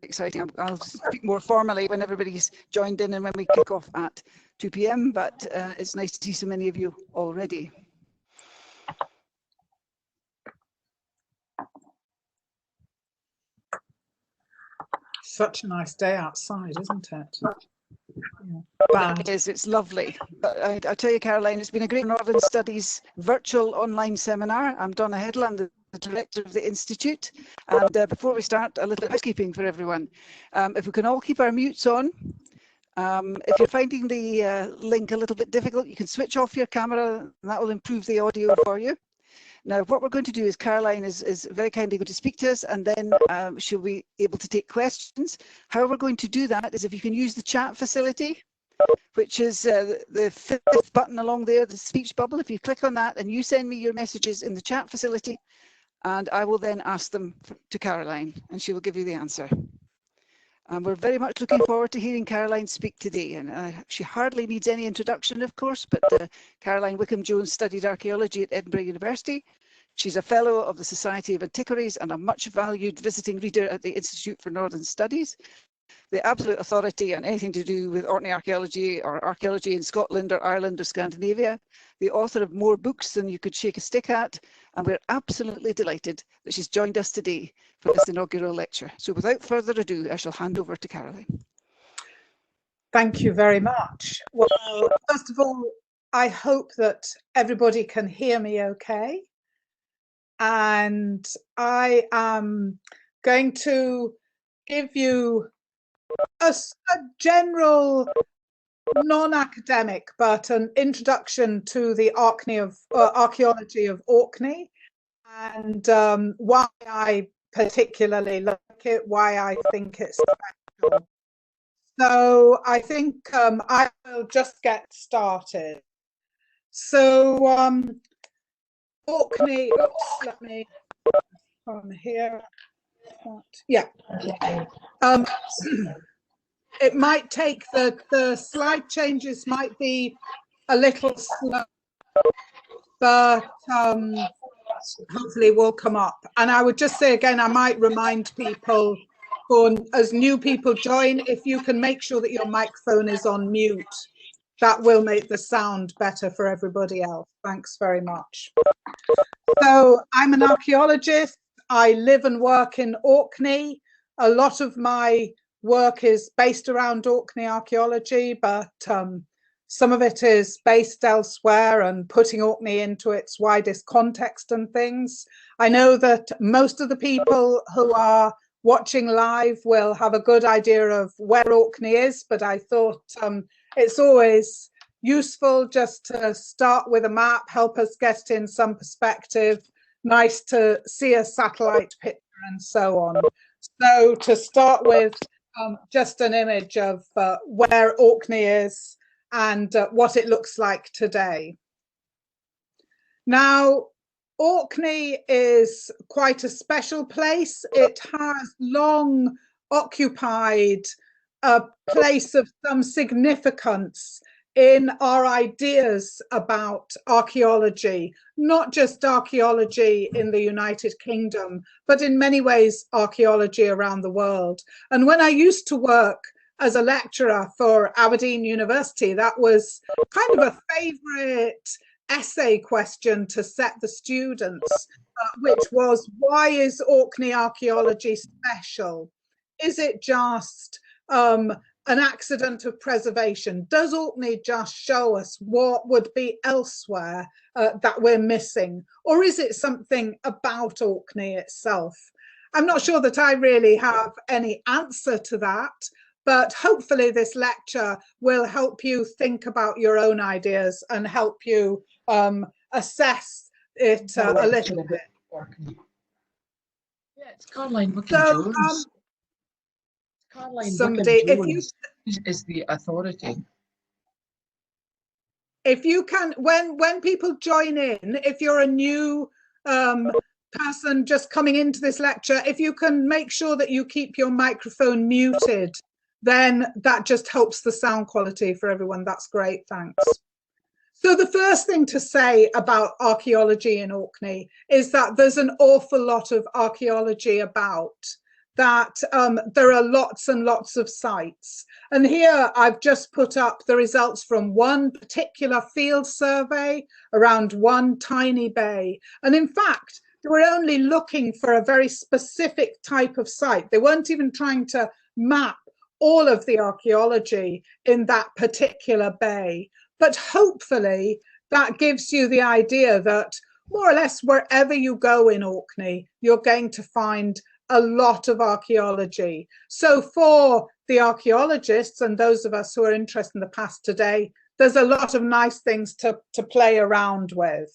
exciting. I'll speak more formally when everybody's joined in and when we kick off at 2 p.m. But it's nice to see so many of you already. Such a nice day outside, isn't it? Yeah. It is, it's lovely. But I'll tell you, Caroline, it's been a great Northern Studies virtual online seminar. I'm Donna Heddle, I'm the director of the Institute. And before we start, a little housekeeping for everyone. If we can all keep our mutes on. If you're finding the link a little bit difficult, you can switch off your camera and that will improve the audio for you. Now, what we're going to do is Caroline is very kindly going to speak to us, and then she'll be able to take questions. How we're going to do that is if you can use the chat facility, which is the fifth button along there, the speech bubble. If you click on that and you send me your messages in the chat facility, and I will then ask them to Caroline, and she will give you the answer. And we're very much looking forward to hearing Caroline speak today. And she hardly needs any introduction, of course, but Caroline Wickham Jones studied archaeology at Edinburgh University. She's a fellow of the Society of Antiquaries and a much valued visiting reader at the Institute for Northern Studies. The absolute authority on anything to do with Orkney archaeology or archaeology in Scotland or Ireland or Scandinavia, the author of more books than you could shake a stick at, and we're absolutely delighted that she's joined us today for this inaugural lecture. So without further ado, I shall hand over to Caroline. Thank you very much. Well, first of all, I hope that everybody can hear me okay. And I am going to give you a general, non-academic, but an introduction to the archaeology of Orkney, and why I particularly like it, why I think it's special. So I think I will just get started. So Orkney, oops, let me on here. Yeah. It might take the slide changes might be a little slow, but hopefully will come up. And I would just say again, I might remind people, as new people join, if you can make sure that your microphone is on mute, that will make the sound better for everybody else. Thanks very much. So I'm an archaeologist. I live and work in Orkney. A lot of my work is based around Orkney archaeology, but some of it is based elsewhere and putting Orkney into its widest context and things. I know that most of the people who are watching live will have a good idea of where Orkney is, but I thought it's always useful just to start with a map, help us get in some perspective. Nice to see a satellite picture and so on. So to start with, just an image of where Orkney is and what it looks like today. Now, Orkney is quite a special place. It has long occupied a place of some significance in our ideas about archaeology, not just archaeology in the United Kingdom, but in many ways archaeology around the world. And when I used to work as a lecturer for Aberdeen University, that was kind of a favorite essay question to set the students, which was, why is Orkney archaeology special? Is it just an accident of preservation? Does Orkney just show us what would be elsewhere that we're missing? Or is it something about Orkney itself? I'm not sure that I really have any answer to that, but hopefully this lecture will help you think about your own ideas and help you assess it a little bit. Yeah, it's Caroline Wickham Jones. Caroline Wickham Jones is the authority. If you can, when people join in, if you're a new person just coming into this lecture, if you can make sure that you keep your microphone muted, then that just helps the sound quality for everyone. That's great, thanks. So the first thing to say about archaeology in Orkney is that there's an awful lot of archaeology about. that there are lots and lots of sites. And here I've just put up the results from one particular field survey around one tiny bay. And in fact, they were only looking for a very specific type of site. They weren't even trying to map all of the archaeology in that particular bay. But hopefully that gives you the idea that more or less wherever you go in Orkney, you're going to find a lot of archaeology. So for the archaeologists and those of us who are interested in the past today, there's a lot of nice things to play around with.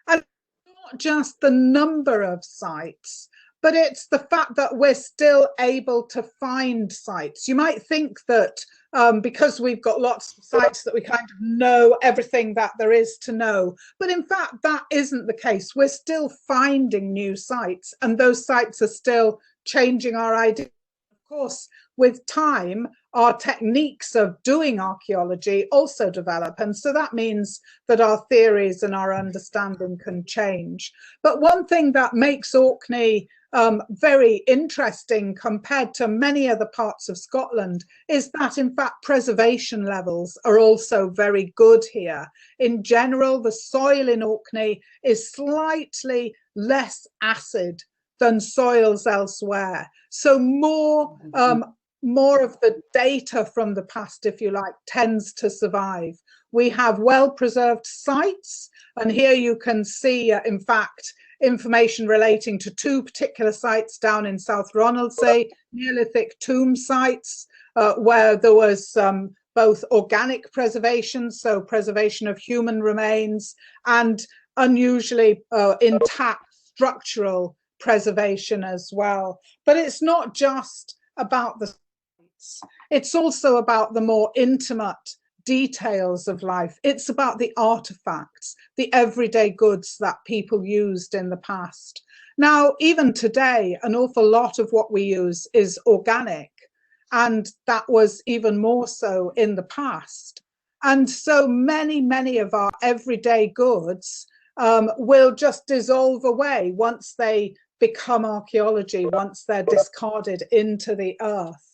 And not just the number of sites, but it's the fact that we're still able to find sites. You might think that because we've got lots of sites that we kind of know everything that there is to know. But in fact, that isn't the case. We're still finding new sites, and those sites are still changing our idea. Of course, with time, our techniques of doing archaeology also develop. And so that means that our theories and our understanding can change. But one thing that makes Orkney very interesting compared to many other parts of Scotland is that in fact preservation levels are also very good here. In general, the soil in Orkney is slightly less acid than soils elsewhere. So more of the data from the past, if you like, tends to survive. We have well-preserved sites, and here you can see, in fact, information relating to two particular sites down in South Ronaldsay, Neolithic tomb sites, where there was both organic preservation, so preservation of human remains, and unusually intact structural preservation as well. But it's not just about the sites, it's also about the more intimate details of life. It's about the artifacts, the everyday goods that people used in the past. Now, even today, an awful lot of what we use is organic, and that was even more so in the past. And so many of our everyday goods will just dissolve away once they become archaeology, once they're discarded into the earth.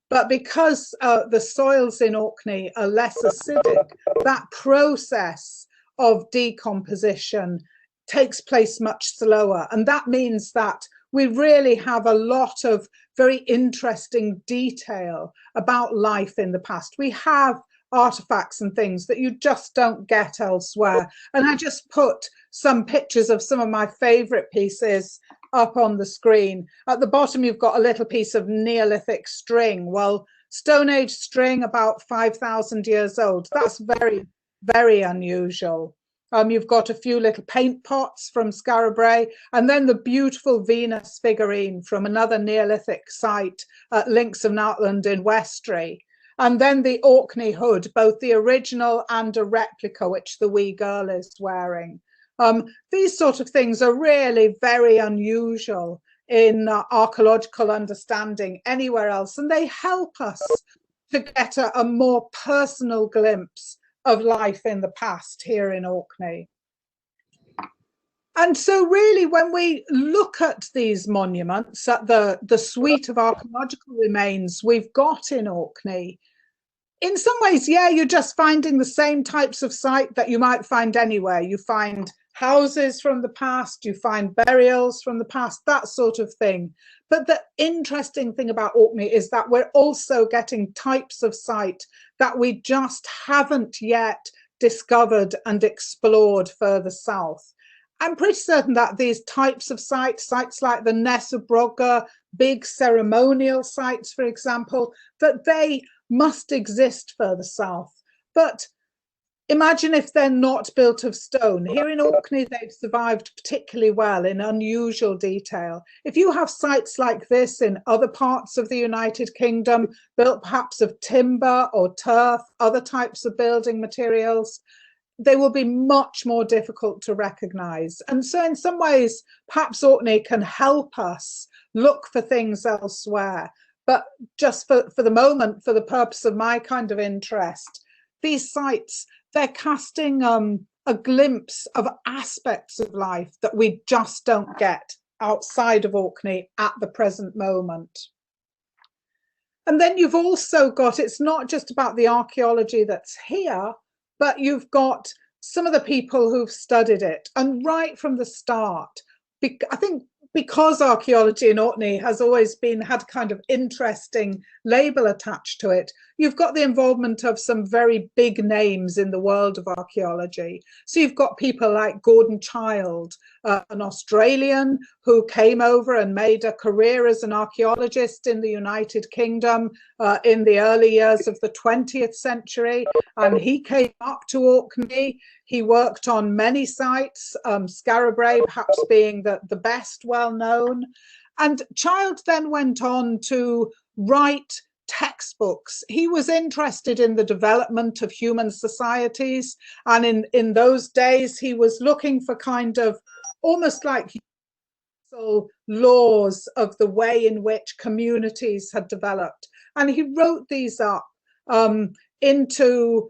But because the soils in Orkney are less acidic, that process of decomposition takes place much slower. And that means that we really have a lot of very interesting detail about life in the past. We have artifacts and things that you just don't get elsewhere. And I just put some pictures of some of my favorite pieces up on the screen. At the bottom, you've got a little piece of Neolithic string. Well, Stone Age string, about 5,000 years old. That's very, very unusual. You've got a few little paint pots from Scarabray, and then the beautiful Venus figurine from another Neolithic site at Links of Outland in Westray. And then the Orkney hood, both the original and a replica, which the wee girl is wearing. These sort of things are really very unusual in archaeological understanding anywhere else, and they help us to get a more personal glimpse of life in the past here in Orkney. And so really, when we look at these monuments, at the suite of archaeological remains we've got in Orkney, in some ways, yeah, you're just finding the same types of site that you might find anywhere. You find houses from the past, you find burials from the past, that sort of thing. But the interesting thing about Orkney is that we're also getting types of site that we just haven't yet discovered and explored further south. I'm pretty certain that these types of sites like the Ness of Brodgar, big ceremonial sites, for example, that they must exist further south. But imagine if they're not built of stone. Here in Orkney, they've survived particularly well in unusual detail. If you have sites like this in other parts of the United Kingdom, built perhaps of timber or turf, other types of building materials, they will be much more difficult to recognize. And so in some ways, perhaps Orkney can help us look for things elsewhere. But just for the moment, for the purpose of my kind of interest, these sites, they're casting a glimpse of aspects of life that we just don't get outside of Orkney at the present moment. And then you've also got, it's not just about the archaeology that's here, but you've got some of the people who've studied it. And right from the start, I think because archaeology in Orkney has always had kind of interesting label attached to it, you've got the involvement of some very big names in the world of archaeology. So you've got people like Gordon Child, an Australian who came over and made a career as an archaeologist in the United Kingdom in the early years of the 20th century. And he came up to Orkney. He worked on many sites, Skara perhaps being the best well known. And Child then went on to write textbooks. He was interested in the development of human societies. And in those days, he was looking for kind of almost like laws of the way in which communities had developed. And he wrote these up into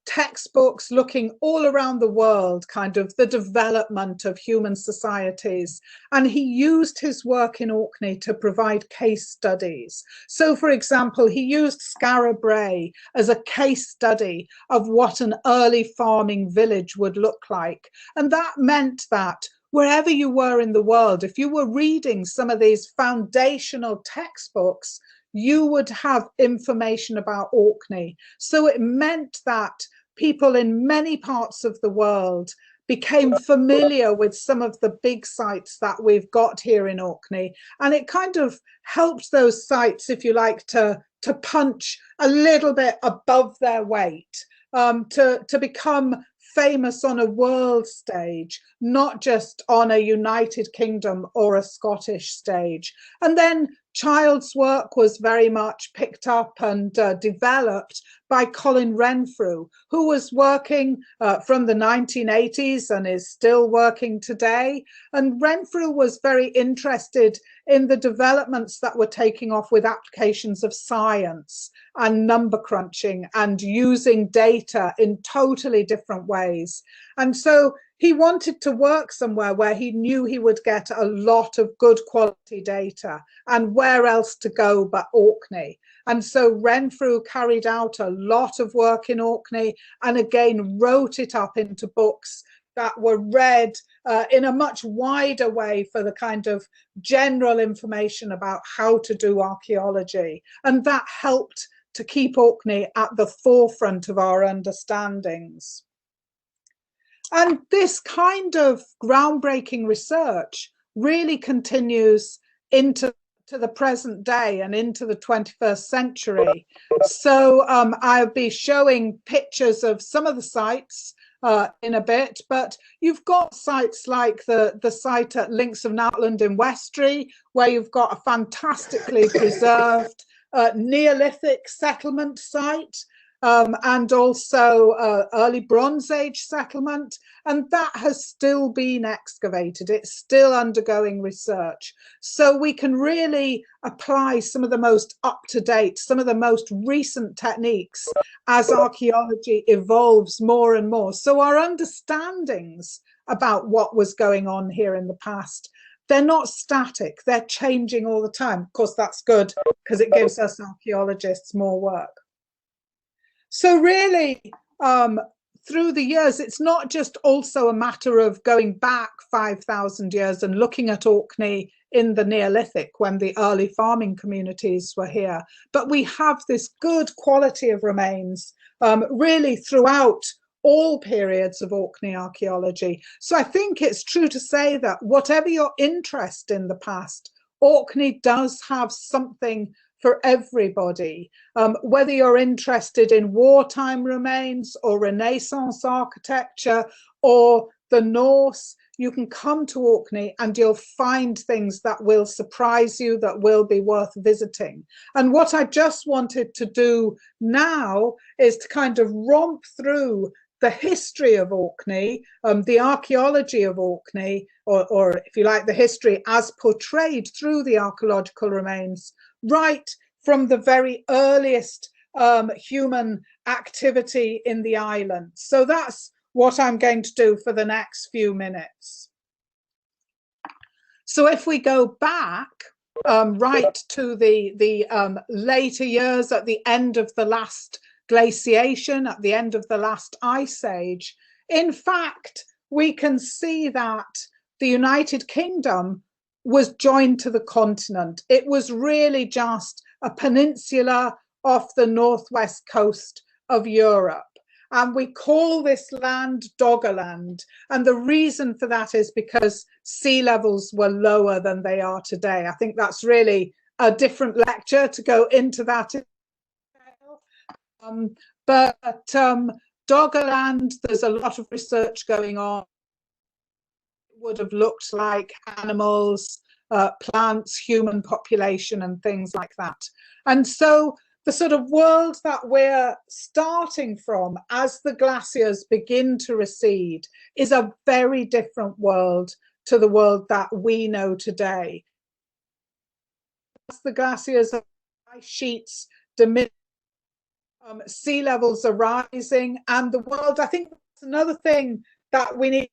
textbooks looking all around the world, kind of the development of human societies. And he used his work in Orkney to provide case studies. So, for example, he used Skara Brae as a case study of what an early farming village would look like. And that meant that wherever you were in the world, if you were reading some of these foundational textbooks, you would have information about Orkney. So it meant that people in many parts of the world became familiar with some of the big sites that we've got here in Orkney. And it kind of helped those sites, if you like, to punch a little bit above their weight, to become famous on a world stage, not just on a United Kingdom or a Scottish stage. And then Child's work was very much picked up and developed by Colin Renfrew, who was working from the 1980s and is still working today. And Renfrew was very interested in the developments that were taking off with applications of science and number crunching and using data in totally different ways. And so he wanted to work somewhere where he knew he would get a lot of good quality data, and where else to go but Orkney. And so Renfrew carried out a lot of work in Orkney and again wrote it up into books that were read in a much wider way for the kind of general information about how to do archaeology. And that helped to keep Orkney at the forefront of our understandings. And this kind of groundbreaking research really continues into the present day and into the 21st century. So I'll be showing pictures of some of the sites in a bit, but you've got sites like the site at Links of Nowtland in Westray, where you've got a fantastically preserved Neolithic settlement site. And also early Bronze Age settlement, and that has still been excavated. It's still undergoing research. So we can really apply some of the most up-to-date, some of the most recent techniques as archaeology evolves more and more. So our understandings about what was going on here in the past, they're not static, they're changing all the time. Of course, that's good because it gives us archaeologists more work. So really, through the years, it's not just also a matter of going back 5,000 years and looking at Orkney in the Neolithic when the early farming communities were here, but we have this good quality of remains really throughout all periods of Orkney archaeology. So I think it's true to say that whatever your interest in the past, Orkney does have something for everybody, whether you're interested in wartime remains or Renaissance architecture or the Norse. You can come to Orkney and you'll find things that will surprise you, that will be worth visiting. And what I just wanted to do now is to kind of romp through the history of Orkney, the archaeology of Orkney, or if you like, the history as portrayed through the archaeological remains, right from the very earliest human activity in the island. So that's what I'm going to do for the next few minutes. So if we go back right to the later years, at the end of the last glaciation, at the end of the last ice age, in fact, we can see that the United Kingdom was joined to the continent. It was really just a peninsula off the northwest coast of Europe. And we call this land Doggerland. And the reason for that is because sea levels were lower than they are today. I think that's really a different lecture to go into that. But Doggerland, there's a lot of research going on. It would have looked like animals, plants, human population, and things like that. And so the sort of world that we're starting from as the glaciers begin to recede is a very different world to the world that we know today. As the glaciers, ice sheets diminish, sea levels are rising, and the world, I think that's another thing that we need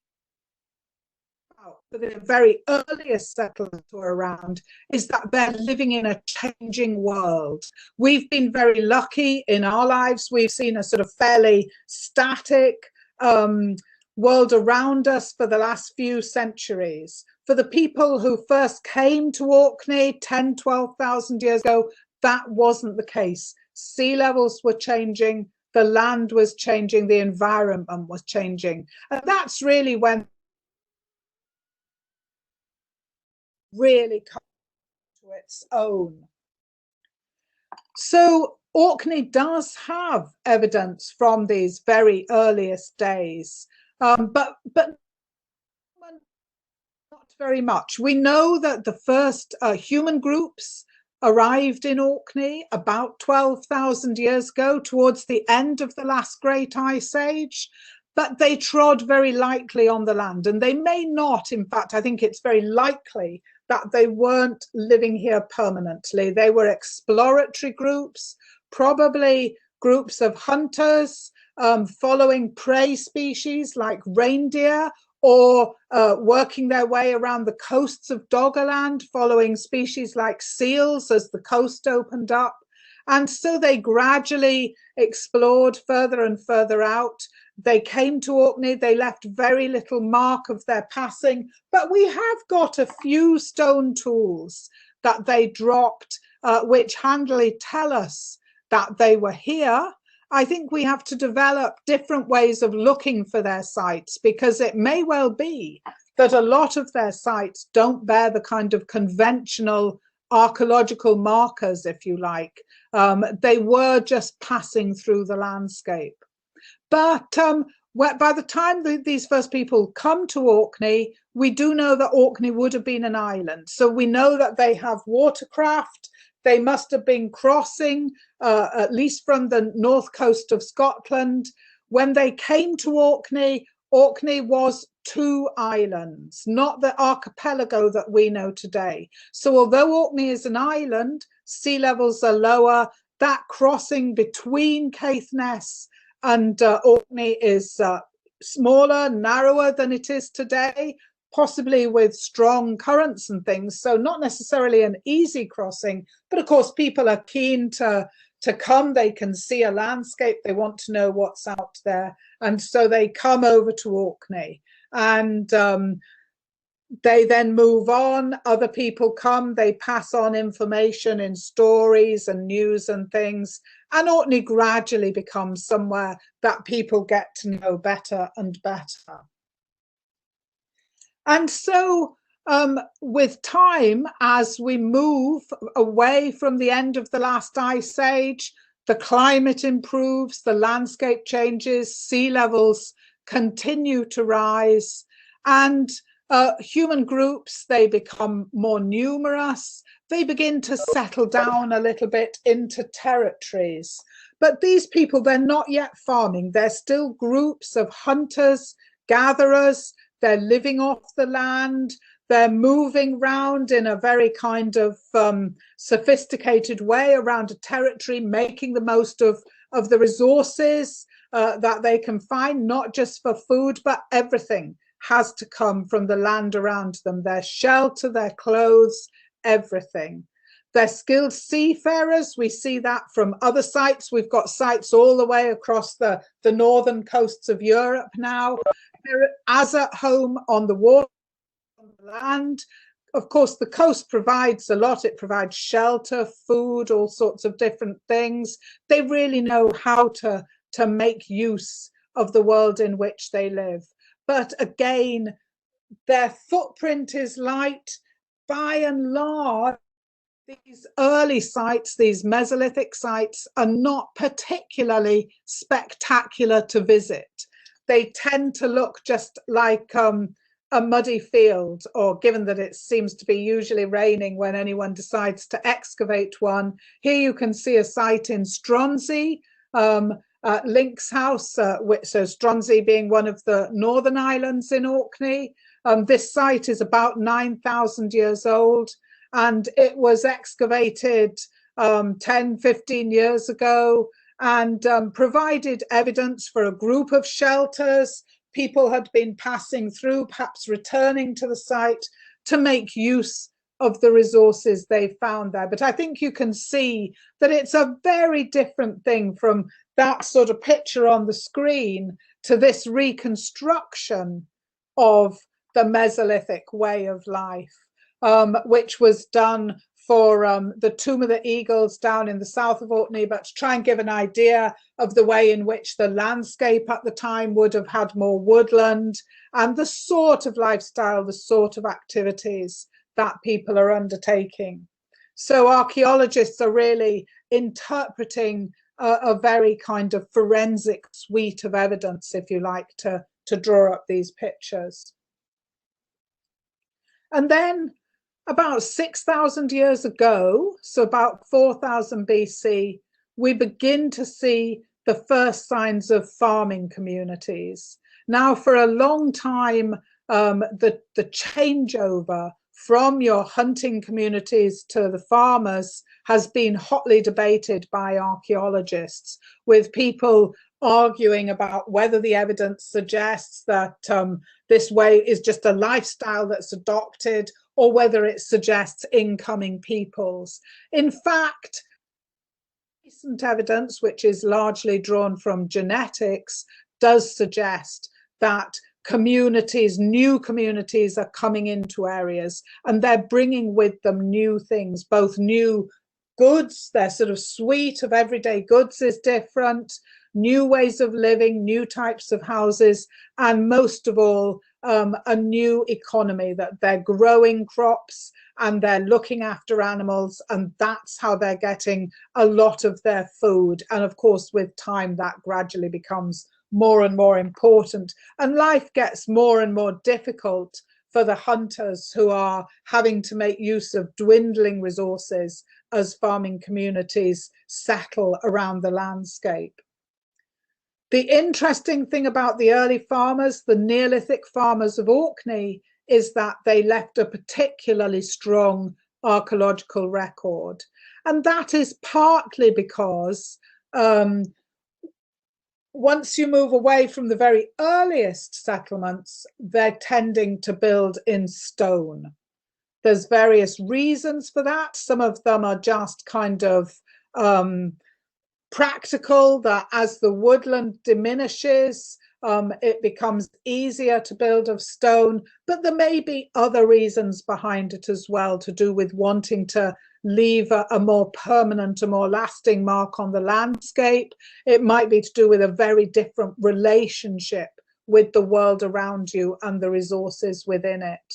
for the very earliest settlers who are around, is that they're living in a changing world. We've been very lucky in our lives. We've seen a sort of fairly static world around us for the last few centuries. For the people who first came to Orkney 10, 12,000 years ago, that wasn't the case. Sea levels were changing, the land was changing, the environment was changing. And that's really when really come to its own. So Orkney does have evidence from these very earliest days, but not very much. We know that the first human groups arrived in Orkney about 12,000 years ago, towards the end of the last great ice age, but they trod very lightly on the land, and they may not, in fact, I think it's very likely that they weren't living here permanently. They were exploratory groups, probably groups of hunters following prey species like reindeer, or working their way around the coasts of Doggerland, following species like seals as the coast opened up. And so they gradually explored further and further out. They came to Orkney, they left very little mark of their passing, but we have got a few stone tools that they dropped, which handily tell us that they were here. I think we have to develop different ways of looking for their sites, because it may well be that a lot of their sites don't bear the kind of conventional archaeological markers, if you like. They were just passing through the landscape. But by the time these first people come to Orkney, we do know that Orkney would have been an island. So we know that they have watercraft. They must have been crossing, at least from the north coast of Scotland. When they came to Orkney, Orkney was 2 islands, not the archipelago that we know today. So although Orkney is an island, sea levels are lower. That crossing between Caithness and Orkney is smaller, narrower than it is today, possibly with strong currents and things. So not necessarily an easy crossing, but of course people are keen to come. They can see a landscape, they want to know what's out there, and so they come over to Orkney. And they then move on, other people come, they pass on information in stories and news and things, and Orkney gradually becomes somewhere that people get to know better and better. And so with time, as we move away from the end of the last ice age, the climate improves, the landscape changes, sea levels continue to rise, and human groups, they become more numerous. They begin to settle down a little bit into territories. But these people, they're not yet farming. They're still groups of hunters, gatherers. They're living off the land. They're moving around in a very kind of sophisticated way around a territory, making the most of the resources that they can find, not just for food, but everything. has to come from the land around them, their shelter, their clothes, everything. They're skilled seafarers. We see that from other sites. We've got sites all the way across the northern coasts of Europe now. They're as at home on the water, on the land. Of course, the coast provides a lot. It provides shelter, food, all sorts of different things. They really know how to make use of the world in which they live. But again, their footprint is light. By and large, these early sites, these Mesolithic sites, are not particularly spectacular to visit. They tend to look just like a muddy field, or given that it seems to be usually raining when anyone decides to excavate one. Here you can see a site in Stronsey, Link's House, so Stronsey being one of the northern islands in Orkney. This site is about 9,000 years old, and it was excavated 10, 15 years ago, and provided evidence for a group of shelters. People had been passing through, perhaps returning to the site to make use of the resources they found there. But I think you can see that it's a very different thing from that sort of picture on the screen to this reconstruction of the Mesolithic way of life, which was done for the Tomb of the Eagles down in the south of Orkney, but to try and give an idea of the way in which the landscape at the time would have had more woodland and the sort of lifestyle, the sort of activities that people are undertaking. So archaeologists are really interpreting a very kind of forensic suite of evidence, if you like, to draw up these pictures. And then about 6,000 years ago, so about 4,000 BC, we begin to see the first signs of farming communities. Now, for a long time, the changeover from your hunting communities to the farmers has been hotly debated by archaeologists, with people arguing about whether the evidence suggests that this way is just a lifestyle that's adopted, or whether it suggests incoming peoples. In fact, recent evidence, which is largely drawn from genetics, does suggest that communities, new communities, are coming into areas, and they're bringing with them new things, both new goods, their sort of suite of everyday goods is different, new ways of living, new types of houses, and most of all, a new economy, that they're growing crops and they're looking after animals, and that's how they're getting a lot of their food. And of course, with time, that gradually becomes more and more important, and life gets more and more difficult for the hunters who are having to make use of dwindling resources as farming communities settle around the landscape. The interesting thing about the early farmers, the Neolithic farmers of Orkney, is that they left a particularly strong archaeological record. And that is partly because once you move away from the very earliest settlements, they're tending to build in stone. There's various reasons for that. Some of them are just kind of practical, that as the woodland diminishes, it becomes easier to build of stone, but there may be other reasons behind it as well, to do with wanting to leave a more permanent, a more lasting mark on the landscape. It might be to do with a very different relationship with the world around you and the resources within it.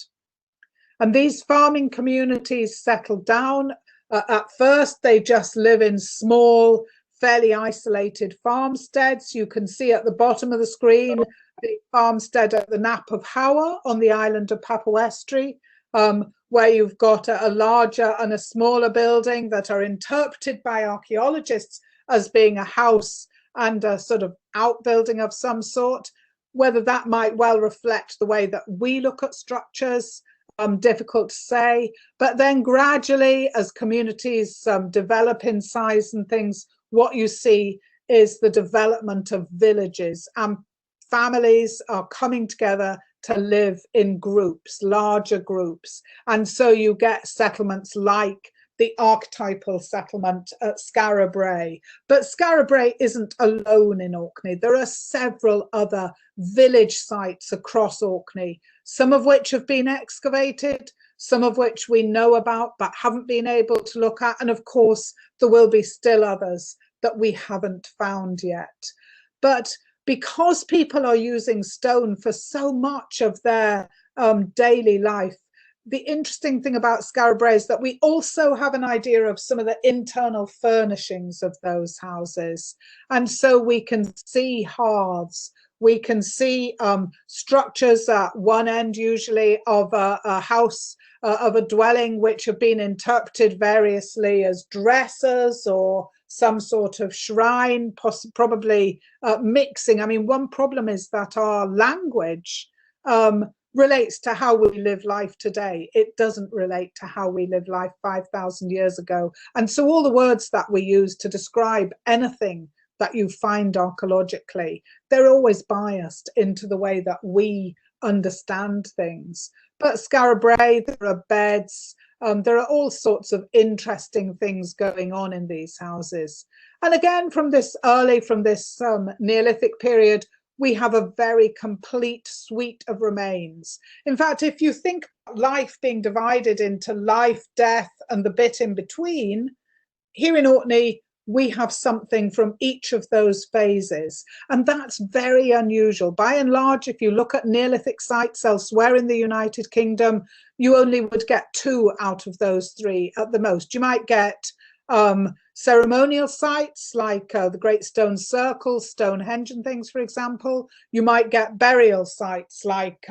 And these farming communities settle down. At first, they just live in small, fairly isolated farmsteads. You can see at the bottom of the screen the farmstead at the Nap of Hower on the island of Papawestry, where you've got a larger and a smaller building that are interpreted by archaeologists as being a house and a sort of outbuilding of some sort. Whether that might well reflect the way that we look at structures, difficult to say. But then gradually, as communities develop in size and things, what you see is the development of villages, and families are coming together to live in groups, larger groups. And so you get settlements like the archetypal settlement at Skara Brae. But Skara Brae isn't alone in Orkney. There are several other village sites across Orkney, some of which have been excavated, some of which we know about but haven't been able to look at. And of course, there will be still others that we haven't found yet. But because people are using stone for so much of their daily life, the interesting thing about Skara Brae is that we also have an idea of some of the internal furnishings of those houses. And so we can see hearths, we can see structures at one end usually of a house, of a dwelling, which have been interpreted variously as dressers or some sort of shrine, probably mixing. I mean, one problem is that our language relates to how we live life today. It doesn't relate to how we lived life 5,000 years ago. And so all the words that we use to describe anything that you find archaeologically, they're always biased into the way that we understand things. But Skara Brae, there are beds, there are all sorts of interesting things going on in these houses. And again, from this Neolithic period, we have a very complete suite of remains. In fact, if you think life being divided into life, death, and the bit in between, here in Orkney, we have something from each of those phases. And that's very unusual. By and large, if you look at Neolithic sites elsewhere in the United Kingdom, you only would get 2 out of those 3 at the most. You might get ceremonial sites like the Great Stone Circle, Stonehenge and things, for example. You might get burial sites like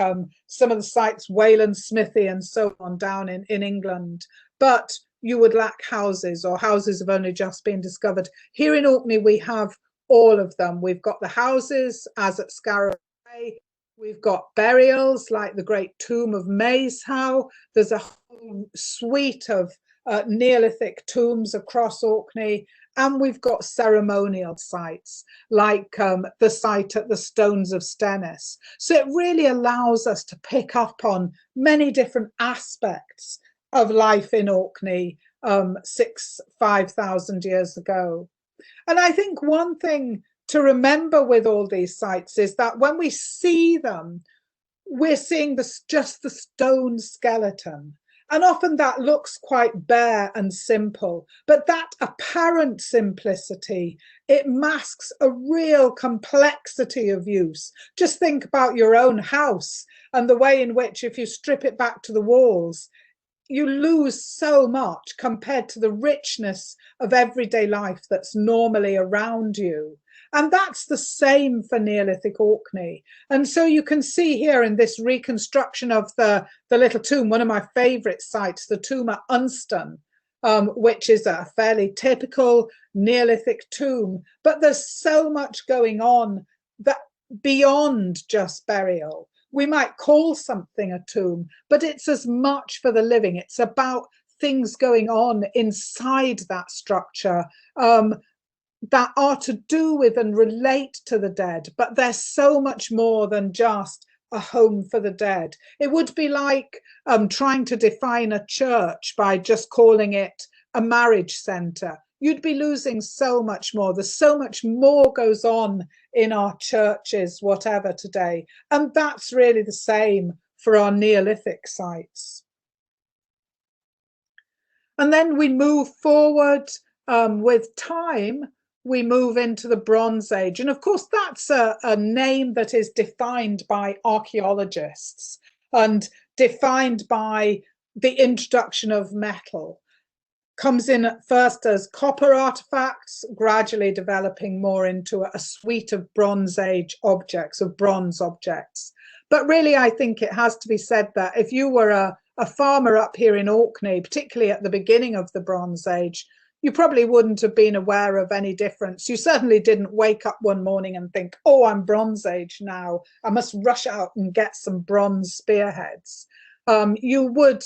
some of the sites, Wayland Smithy and so on down in England. But you would lack houses, or houses have only just been discovered. Here in Orkney, we have all of them. We've got the houses, as at Skara Brae. We've got burials like the great tomb of Maeshowe. There's a whole suite of Neolithic tombs across Orkney, and we've got ceremonial sites like the site at the Stones of Stennis. So it really allows us to pick up on many different aspects of life in Orkney 5,000 years ago. And I think one thing to remember with all these sites is that when we see them, we're seeing just the stone skeleton. And often that looks quite bare and simple, but that apparent simplicity, it masks a real complexity of use. Just think about your own house and the way in which, if you strip it back to the walls, you lose so much compared to the richness of everyday life that's normally around you. And that's the same for Neolithic Orkney. And so you can see here in this reconstruction of the little tomb, one of my favourite sites, the tomb at Unston, which is a fairly typical Neolithic tomb. But there's so much going on that beyond just burial. We might call something a tomb, but it's as much for the living. It's about things going on inside that structure that are to do with and relate to the dead, but they're so much more than just a home for the dead. It would be like trying to define a church by just calling it a marriage centre. You'd be losing so much more. There's so much more goes on in our churches, whatever, today. And that's really the same for our Neolithic sites. And then we move forward with time. We move into the Bronze Age. And of course, that's a name that is defined by archaeologists and defined by the introduction of metal. Comes in at first as copper artifacts, gradually developing more into a suite of Bronze Age objects, of bronze objects. But really, I think it has to be said that if you were a farmer up here in Orkney, particularly at the beginning of the Bronze Age, you probably wouldn't have been aware of any difference. You certainly didn't wake up one morning and think, oh, I'm Bronze Age now. I must rush out and get some bronze spearheads. You would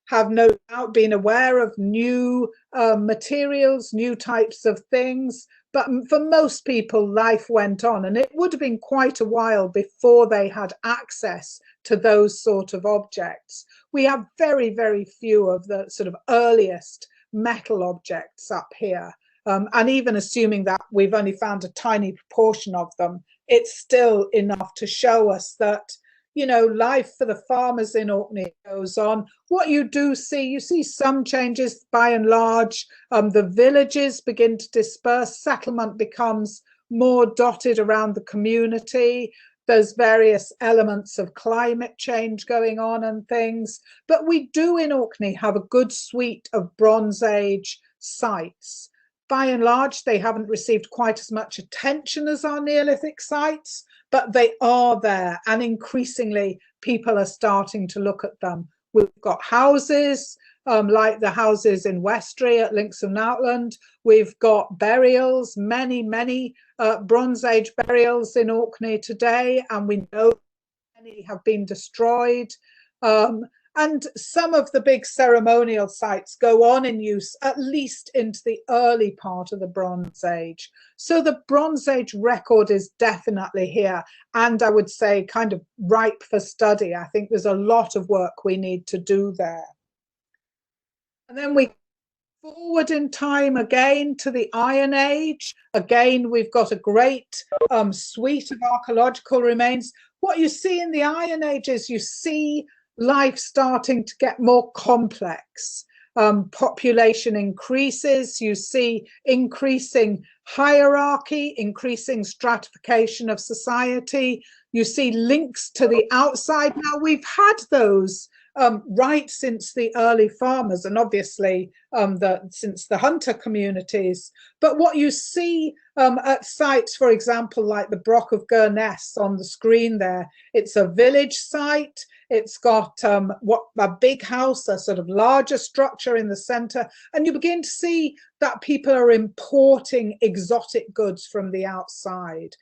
have no doubt been aware of new materials, new types of things, But for most people, life went on, and it would have been quite a while before they had access to those sort of objects. We have very, very few of the sort of earliest metal objects up here. And even assuming that we've only found a tiny proportion of them, it's still enough to show us that, you know, life for the farmers in Orkney goes on. What you do see, you see some changes by and large. The villages begin to disperse, settlement becomes more dotted around the community. There's various elements of climate change going on and things. But we do in Orkney have a good suite of Bronze Age sites. By and large, they haven't received quite as much attention as our Neolithic sites, but they are there, and increasingly people are starting to look at them. We've got houses, like the houses in Westray at Links of Nautland. We've got burials, many Bronze Age burials in Orkney today, and we know many have been destroyed. And some of the big ceremonial sites go on in use at least into the early part of the Bronze Age. So the Bronze Age record is definitely here, and I would say kind of ripe for study. I think there's a lot of work we need to do there. And then we forward in time again to the Iron Age. Again, we've got a great suite of archaeological remains. What you see in the Iron Age is you see life starting to get more complex. Population increases, you see increasing hierarchy, increasing stratification of society, you see links to the outside. Now, we've had those right since the early farmers, and obviously since the hunter communities. But what you see at sites, for example, like the Broch of Gurness on the screen there, it's a village site. It's got a big house, a sort of larger structure in the center, and you begin to see that people are importing exotic goods from the outside.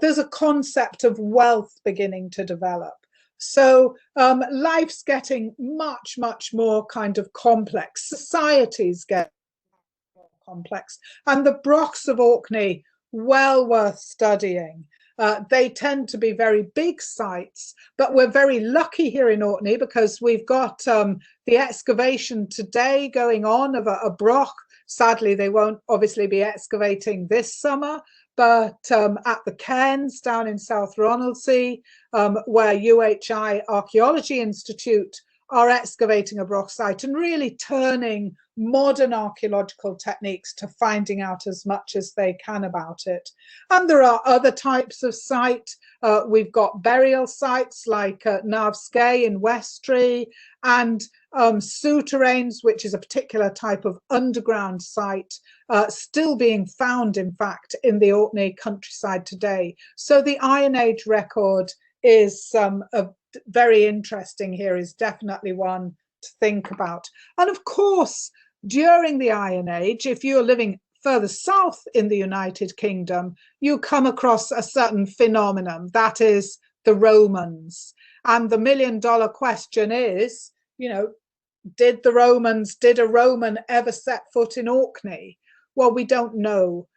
There's a concept of wealth beginning to develop. So life's getting much more kind of complex. Societies get more complex. And the Brochs of Orkney, well worth studying. They tend to be very big sites, but we're very lucky here in Orkney because we've got the excavation today going on of a broch. Sadly, they won't obviously be excavating this summer, but at the Cairns down in South Ronaldsay, where UHI Archaeology Institute are excavating a broch site and really turning modern archaeological techniques to finding out as much as they can about it. And there are other types of site. We've got burial sites like Navskay in Westray, and souterrains, which is a particular type of underground site, still being found, in fact, in the Orkney countryside today. So the Iron Age record is very interesting here, is definitely one to think about. And of course, during the Iron Age, if you're living further south in the United Kingdom, you come across a certain phenomenon, that is the Romans. And the $1 million question is, you know, did a Roman ever set foot in Orkney? Well, we don't know.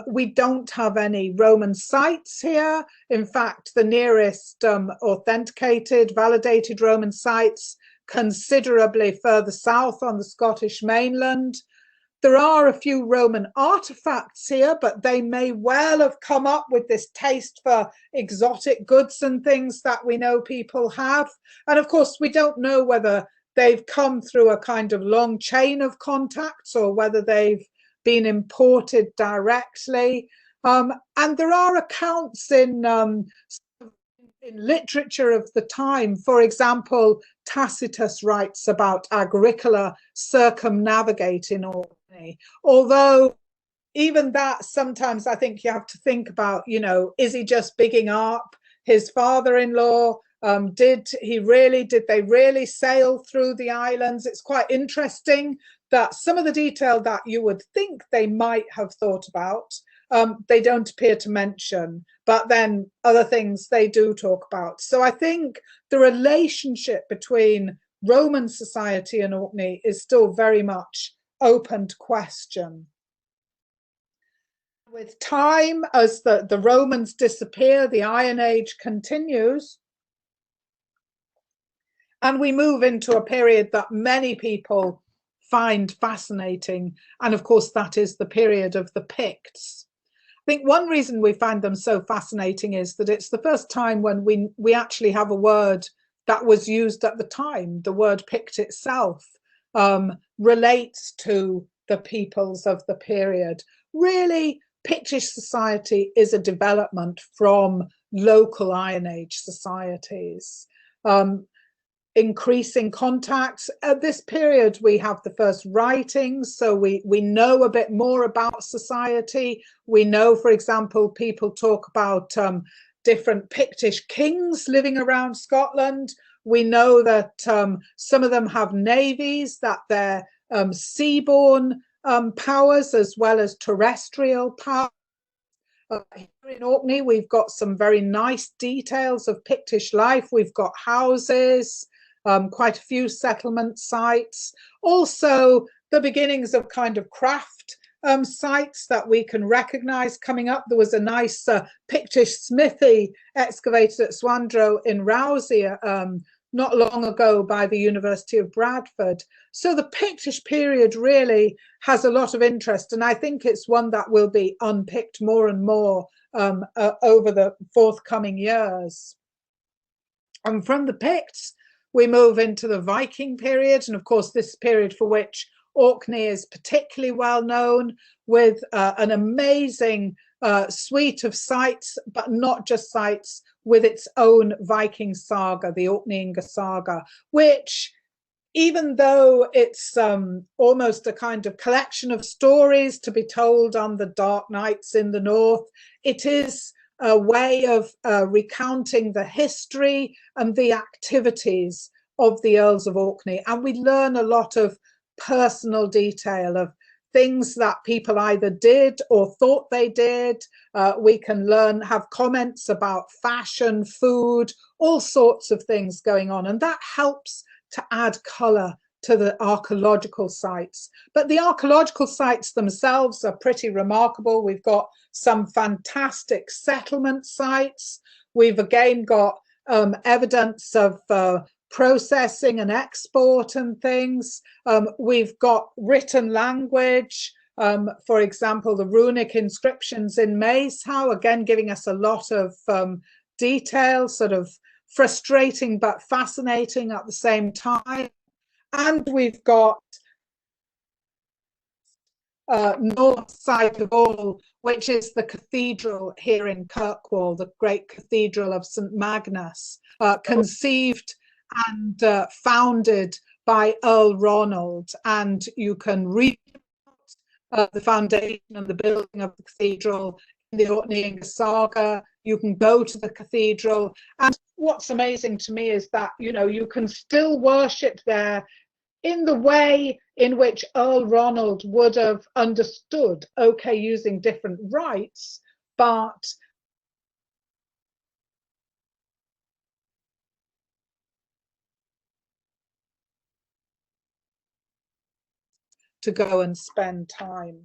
We don't have any Roman sites here. In fact, the nearest authenticated, validated Roman sites considerably further south on the Scottish mainland. There are a few Roman artifacts here, but they may well have come up with this taste for exotic goods and things that we know people have. And of course, we don't know whether they've come through a kind of long chain of contacts or whether they've been imported directly. And there are accounts in literature of the time. For example, Tacitus writes about Agricola circumnavigating Orkney. Although even that, sometimes I think you have to think about, you know, is he just bigging up his father-in-law? Did they really sail through the islands? It's quite interesting that some of the detail that you would think they might have thought about, they don't appear to mention, but then other things they do talk about. So I think the relationship between Roman society and Orkney is still very much open to question. With time, as the Romans disappear, the Iron Age continues. And we move into a period that many people find fascinating. And of course, that is the period of the Picts. I think one reason we find them so fascinating is that it's the first time when we actually have a word that was used at the time. The word Pict itself relates to the peoples of the period. Really, Pictish society is a development from local Iron Age societies. Increasing contacts. At this period, we have the first writings, so we know a bit more about society. We know, for example, people talk about different Pictish kings living around Scotland. We know that some of them have navies, that they're seaborne powers as well as terrestrial powers. Here in Orkney, we've got some very nice details of Pictish life. We've got houses, quite a few settlement sites, also the beginnings of kind of craft sites that we can recognize coming up. There was a nice Pictish smithy excavated at Swandrow in Rousey not long ago by the University of Bradford. So the Pictish period really has a lot of interest, and I think it's one that will be unpicked more and more over the forthcoming years. And from the Picts, we move into the Viking period, and of course this period for which Orkney is particularly well known, with an amazing suite of sites, but not just sites, with its own Viking saga, the Orkneyinga saga, which, even though it's almost a kind of collection of stories to be told on the dark nights in the north, it is a way of recounting the history and the activities of the Earls of Orkney. And we learn a lot of personal detail of things that people either did or thought they did. We can have comments about fashion, food, all sorts of things going on. And that helps to add colour to the archaeological sites. But the archaeological sites themselves are pretty remarkable. We've got some fantastic settlement sites. We've again got evidence of processing and export and things. We've got written language, for example, the runic inscriptions in Maeshowe, again giving us a lot of detail, sort of frustrating but fascinating at the same time. And we've got north side of all, which is the cathedral here in Kirkwall, the great cathedral of St Magnus, conceived and founded by Earl Ronald. And you can read the foundation and the building of the cathedral in the Orkneyinga saga. You can go to the cathedral, and what's amazing to me is that, you know, you can still worship there in the way in which Earl Ronald would have understood, okay, using different rites, but to go and spend time.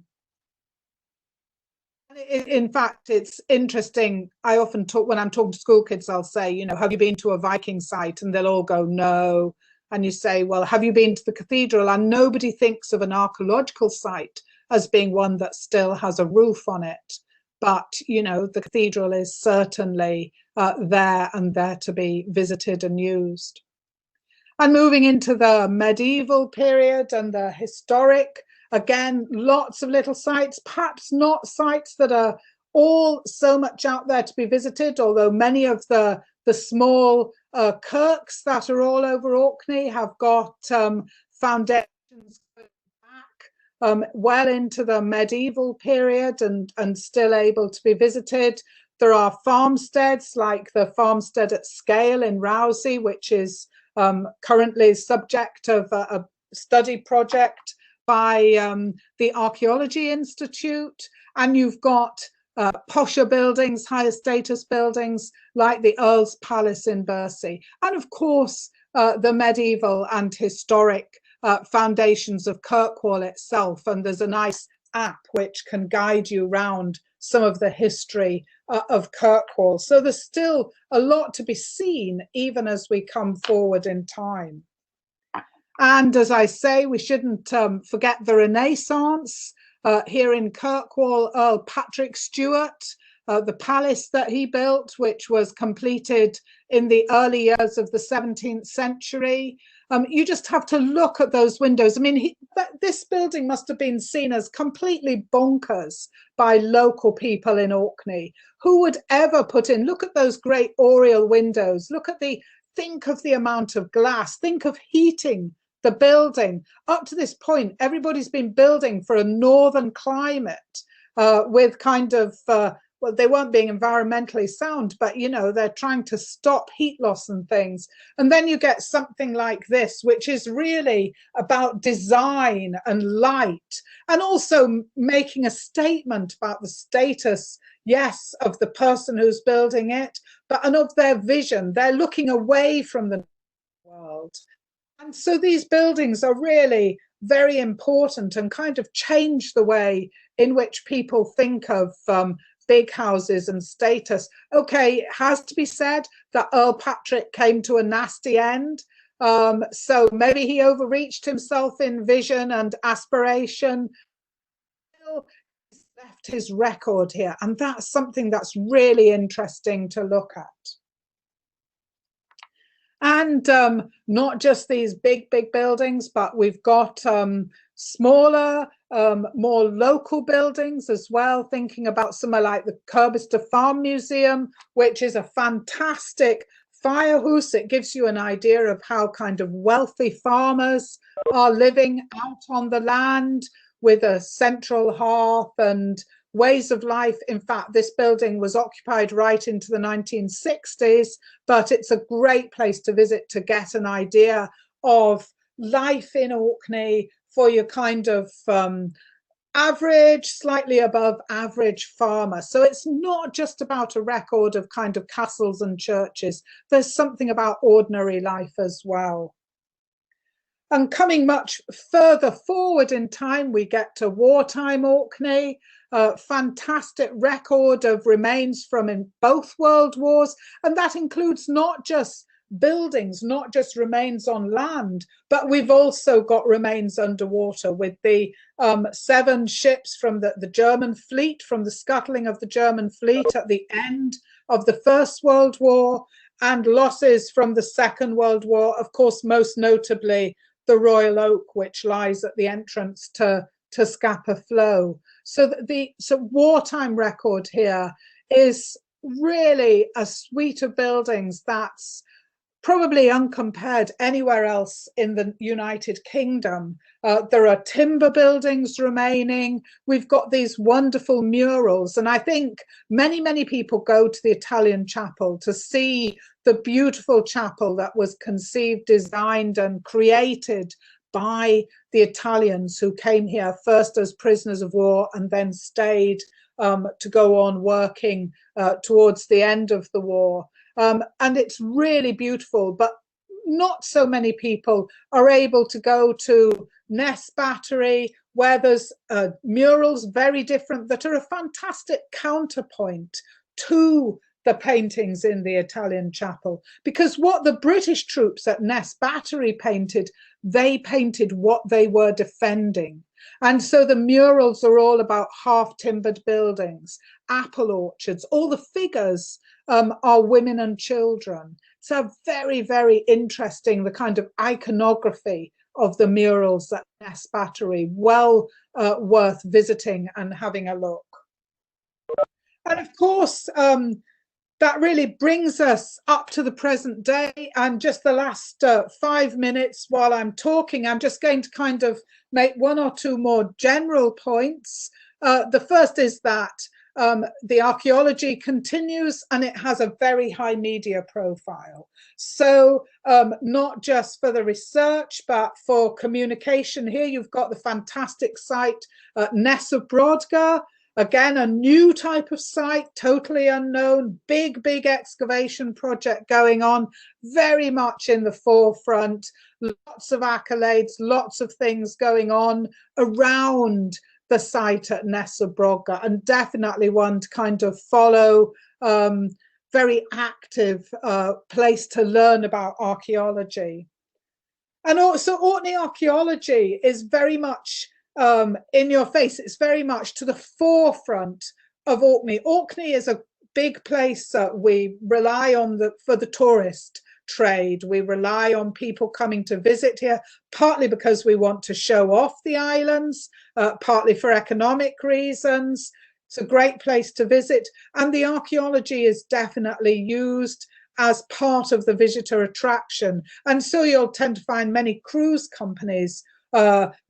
In fact, it's interesting. I often talk, when I'm talking to school kids, I'll say, you know, have you been to a Viking site? And they'll all go, no. And you say, well, have you been to the cathedral? And nobody thinks of an archaeological site as being one that still has a roof on it. But, you know, the cathedral is certainly there and there to be visited and used. And moving into the medieval period and the historic, again, lots of little sites, perhaps not sites that are all so much out there to be visited, although many of the small kirks that are all over Orkney have got foundations back well into the medieval period and still able to be visited. There are farmsteads like the farmstead at Scale in Rousey, which is currently subject of a study project by the Archaeology Institute. And you've got posher buildings, higher status buildings like the Earl's Palace in Bursey. And of course, the medieval and historic foundations of Kirkwall itself. And there's a nice app which can guide you around some of the history of Kirkwall. So there's still a lot to be seen, even as we come forward in time. And as I say, we shouldn't forget the Renaissance. Here in Kirkwall, Earl Patrick Stewart, the palace that he built, which was completed in the early years of the 17th century. You just have to look at those windows. I mean, this building must have been seen as completely bonkers by local people in Orkney. Who would ever put in, look at those great oriel windows, think of the amount of glass, think of heating the building. Up to this point, everybody's been building for a northern climate with kind of, well, they weren't being environmentally sound, but, you know, they're trying to stop heat loss and things. And then you get something like this, which is really about design and light, and also making a statement about the status, yes, of the person who's building it, but and of their vision. They're looking away from the world. And so these buildings are really very important and kind of change the way in which people think of big houses and status. Okay, it has to be said that Earl Patrick came to a nasty end. So maybe he overreached himself in vision and aspiration. He's left his record here, and that's something that's really interesting to look at. And not just these big buildings, but we've got smaller, more local buildings as well, thinking about somewhere like the Toofar Museum, which is a fantastic firehouse. It gives you an idea of how kind of wealthy farmers are living out on the land with a central hearth and ways of life. In fact, this building was occupied right into the 1960s, but it's a great place to visit to get an idea of life in Orkney for your kind of average, slightly above average farmer. So it's not just about a record of kind of castles and churches. There's something about ordinary life as well. And coming much further forward in time, we get to Wartime Orkney, a fantastic record of remains from in both world wars. And that includes not just buildings, not just remains on land, but we've also got remains underwater with the 7 ships from the German fleet, from the scuttling of the German fleet at the end of the First World War, and losses from the Second World War, of course, most notably the Royal Oak, which lies at the entrance to Scapa Flow. So the wartime record here is really a suite of buildings that's probably uncompared anywhere else in the United Kingdom. There are timber buildings remaining. We've got these wonderful murals. And I think many people go to the Italian chapel to see the beautiful chapel that was conceived, designed and created by the Italians who came here first as prisoners of war and then stayed to go on working towards the end of the war. And it's really beautiful, but not so many people are able to go to Ness Battery, where there's murals very different that are a fantastic counterpoint to the paintings in the Italian chapel. Because what the British troops at Ness Battery painted, they painted what they were defending. And so the murals are all about half-timbered buildings, apple orchards. All the figures are women and children. So very interesting, the kind of iconography of the murals at Ness Battery. Well worth visiting and having a look. And of course, that really brings us up to the present day. And just the last 5 minutes while I'm talking, I'm just going to kind of make 1 or 2 more general points. The first is that the archaeology continues and it has a very high media profile. So not just for the research, but for communication. Here you've got the fantastic site, Ring of Brodgar. Again, a new type of site, totally unknown, big excavation project going on, very much in the forefront, lots of accolades, lots of things going on around the site at Ring of Brodgar, and definitely one to kind of follow. Very active place to learn about archaeology. And also Orkney archaeology is very much in your face. It's very much to the forefront of Orkney. Orkney is a big place. We rely on for the tourist trade. We rely on people coming to visit here, partly because we want to show off the islands, partly for economic reasons. It's a great place to visit, and the archaeology is definitely used as part of the visitor attraction. And so you'll tend to find many cruise companies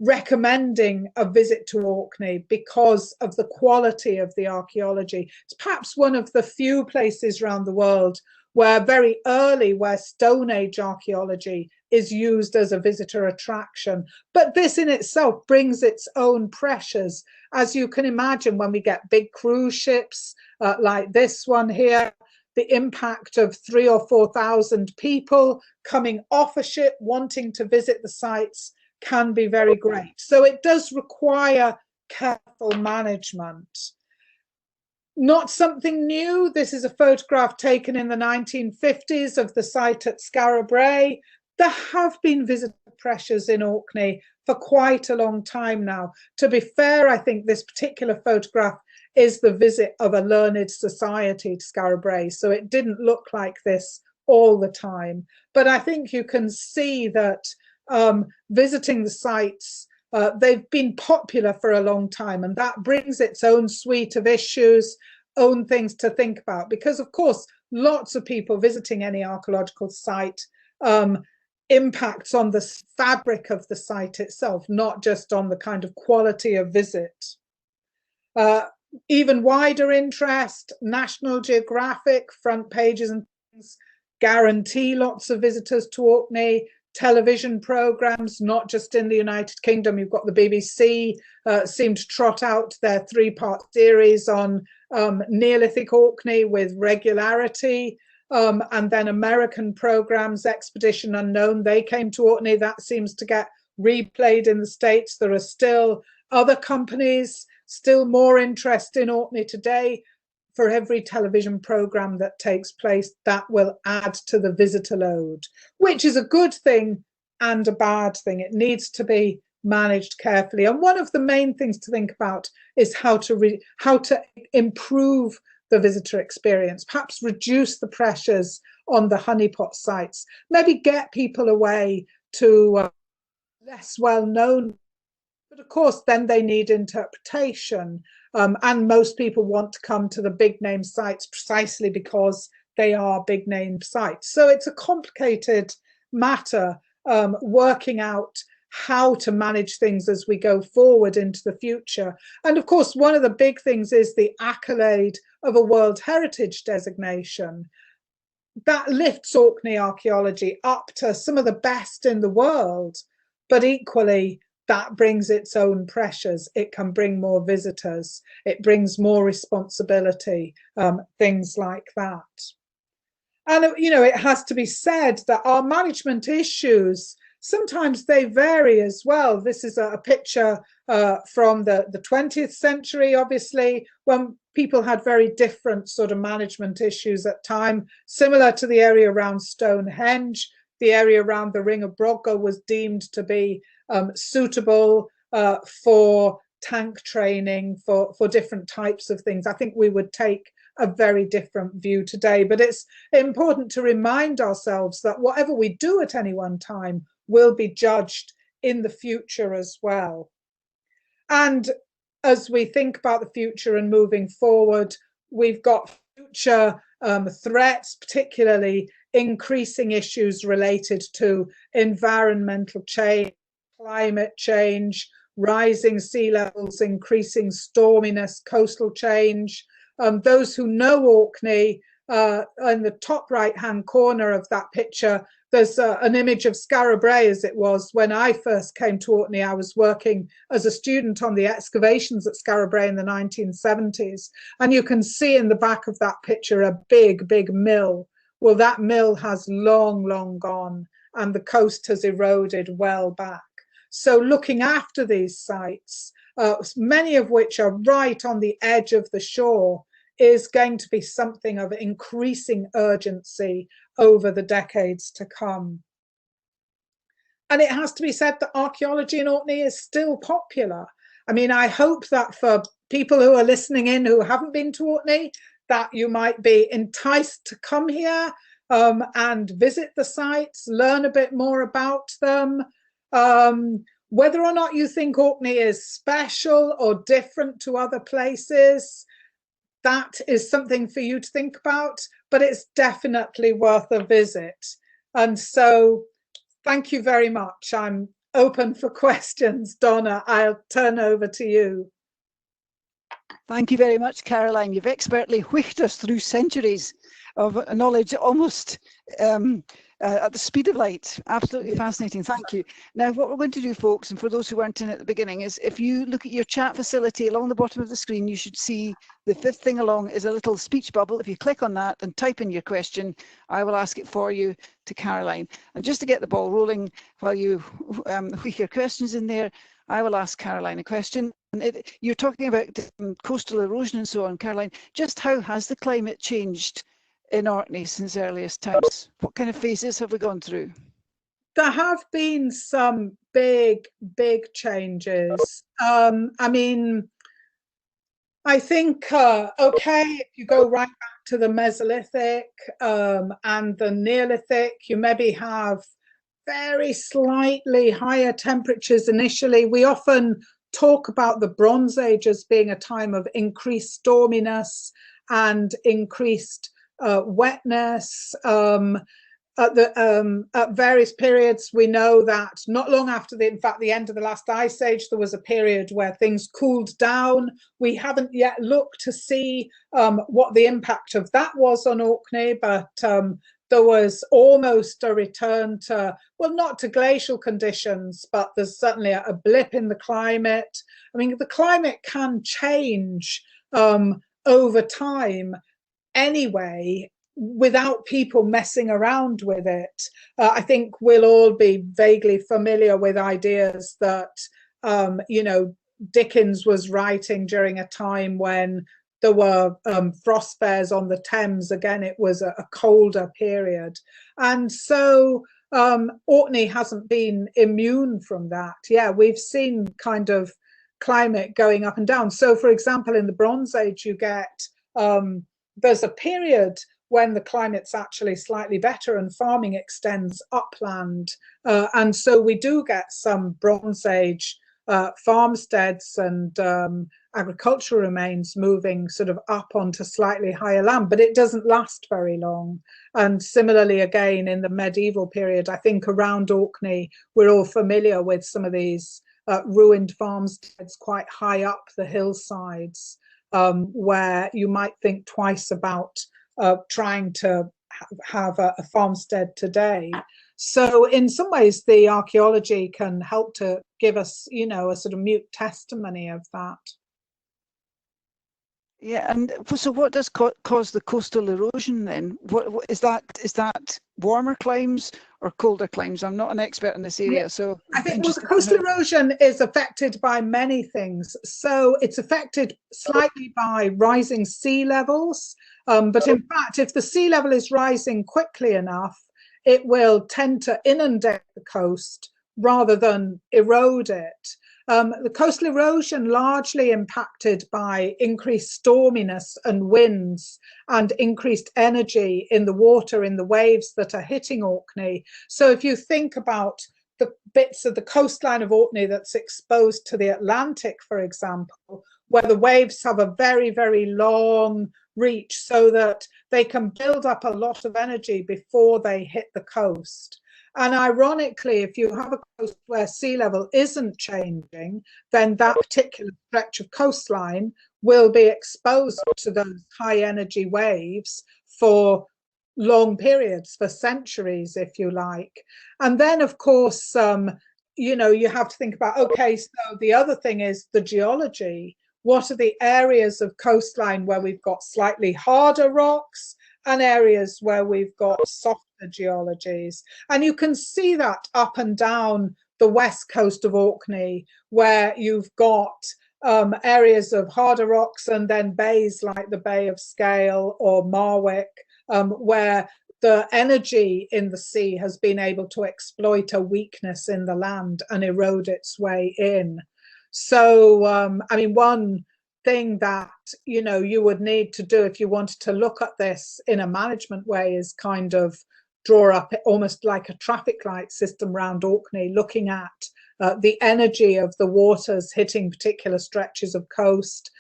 recommending a visit to Orkney because of the quality of the archaeology. It's perhaps one of the few places around the world where very early, where Stone Age archaeology is used as a visitor attraction. But this in itself brings its own pressures. As you can imagine, when we get big cruise ships like this one here, the impact of 3,000 or 4,000 people coming off a ship wanting to visit the sites can be very great. So it does require careful management. Not something new. This is a photograph taken in the 1950s of the site at Skara Brae. There have been visitor pressures in Orkney for quite a long time now. To be fair, I think this particular photograph is the visit of a learned society to Skara Brae, so it didn't look like this all the time. But I think you can see that visiting the sites, they've been popular for a long time, and that brings its own suite of issues, own things to think about, because of course lots of people visiting any archaeological site impacts on the fabric of the site itself, not just on the kind of quality of visit. Even wider interest, National Geographic front pages and things guarantee lots of visitors to Orkney. Television programs, not just in the United Kingdom. You've got the BBC seem to trot out their 3-part series on Neolithic Orkney with regularity. And then American programs, Expedition Unknown, they came to Orkney. That seems to get replayed in the States. There are still other companies, still more interest in Orkney today. For every television program that takes place, that will add to the visitor load, which is a good thing and a bad thing. It needs to be managed carefully. And one of the main things to think about is how to improve the visitor experience, perhaps reduce the pressures on the honeypot sites, maybe get people away to less well-known. But of course, then they need interpretation. And most people want to come to the big name sites precisely because they are big name sites. So it's a complicated matter, working out how to manage things as we go forward into the future. And of course, one of the big things is the accolade of a World Heritage designation. That lifts Orkney archaeology up to some of the best in the world, but equally, that brings its own pressures. It can bring more visitors. It brings more responsibility, things like that. And, you know, it has to be said that our management issues, sometimes they vary as well. This is a picture from the 20th century, obviously, when people had very different sort of management issues at time, similar to the area around Stonehenge. The area around the Ring of Brodgar was deemed to be suitable for tank training, for different types of things. I think we would take a very different view today, but it's important to remind ourselves that whatever we do at any one time will be judged in the future as well. And as we think about the future and moving forward, we've got future threats, particularly increasing issues related to environmental change, climate change, rising sea levels, increasing storminess, coastal change. Those who know Orkney, in the top right-hand corner of that picture, there's an image of Skara Brae as it was when I first came to Orkney. I was working as a student on the excavations at Skara Brae in the 1970s. And you can see in the back of that picture a big, big mill. Well, that mill has long, long gone, and the coast has eroded well back. So looking after these sites many of which are right on the edge of the shore, is going to be something of increasing urgency over the decades to come. And it has to be said that archaeology in Orkney is still popular. I mean, I hope that for people who are listening in who haven't been to Orkney, that you might be enticed to come here and visit the sites, learn a bit more about them. Whether or not you think Orkney is special or different to other places, that is something for you to think about, but it's definitely worth a visit. And so thank you very much. I'm open for questions. Donna, I'll turn over to you. Thank you very much, Caroline. You've expertly whisked us through centuries of knowledge almost at the speed of light. Absolutely fascinating. Thank you. Now, what we're going to do, folks, and for those who weren't in at the beginning, is if you look at your chat facility along the bottom of the screen, you should see the fifth thing along is a little speech bubble. If you click on that and type in your question, I will ask it for you to Caroline. And just to get the ball rolling while you whisk your questions in there, I will ask Caroline a question. You're talking about coastal erosion and so on, Caroline. Just how has the climate changed in Orkney since earliest times? What kind of phases have we gone through? There have been some big changes. I mean, I think, okay, if you go right back to the Mesolithic and the Neolithic, you maybe have very slightly higher temperatures initially. We often talk about the Bronze Age as being a time of increased storminess and increased wetness. At various periods, we know that not long after in fact, the end of the last ice age, there was a period where things cooled down. We haven't yet looked to see what the impact of that was on Orkney, but there was almost a return to, well, not to glacial conditions, but there's certainly a blip in the climate. I mean, the climate can change over time anyway, without people messing around with it. I think we'll all be vaguely familiar with ideas that, you know, Dickens was writing during a time when there were frost fairs on the Thames. Again, it was a colder period. And so Orkney hasn't been immune from that. Yeah, we've seen kind of climate going up and down. So, for example, in the Bronze Age, you get, there's a period when the climate's actually slightly better and farming extends upland. And so we do get some Bronze Age farmsteads and agricultural remains moving sort of up onto slightly higher land, but it doesn't last very long. And similarly, again, in the medieval period, I think around Orkney, we're all familiar with some of these ruined farmsteads quite high up the hillsides, where you might think twice about trying to have a farmstead today. So in some ways, the archaeology can help to give us, you know, a sort of mute testimony of that. Yeah, and so what does cause the coastal erosion then? What is that? Is that warmer climes or colder climes? I'm not an expert in this area, so I think the coastal erosion is affected by many things. So it's affected slightly by rising sea levels, but in fact, if the sea level is rising quickly enough, it will tend to inundate the coast rather than erode it. The coastal erosion largely impacted by increased storminess and winds and increased energy in the water, in the waves that are hitting Orkney. So if you think about the bits of the coastline of Orkney that's exposed to the Atlantic, for example, where the waves have a very long reach so that they can build up a lot of energy before they hit the coast. And ironically, if you have a coast where sea level isn't changing, then that particular stretch of coastline will be exposed to those high energy waves for long periods, for centuries, if you like. And then, of course, you know, you have to think about, okay, so the other thing is the geology. What are the areas of coastline where we've got slightly harder rocks and areas where we've got softer geologies? And you can see that up and down the west coast of Orkney, where you've got areas of harder rocks, and then bays like the Bay of Scale or Marwick, where the energy in the sea has been able to exploit a weakness in the land and erode its way in. So, I mean, one thing that, you know, you would need to do if you wanted to look at this in a management way is kind of draw up almost like a traffic light system around Orkney, looking at the energy of the waters hitting particular stretches of coast,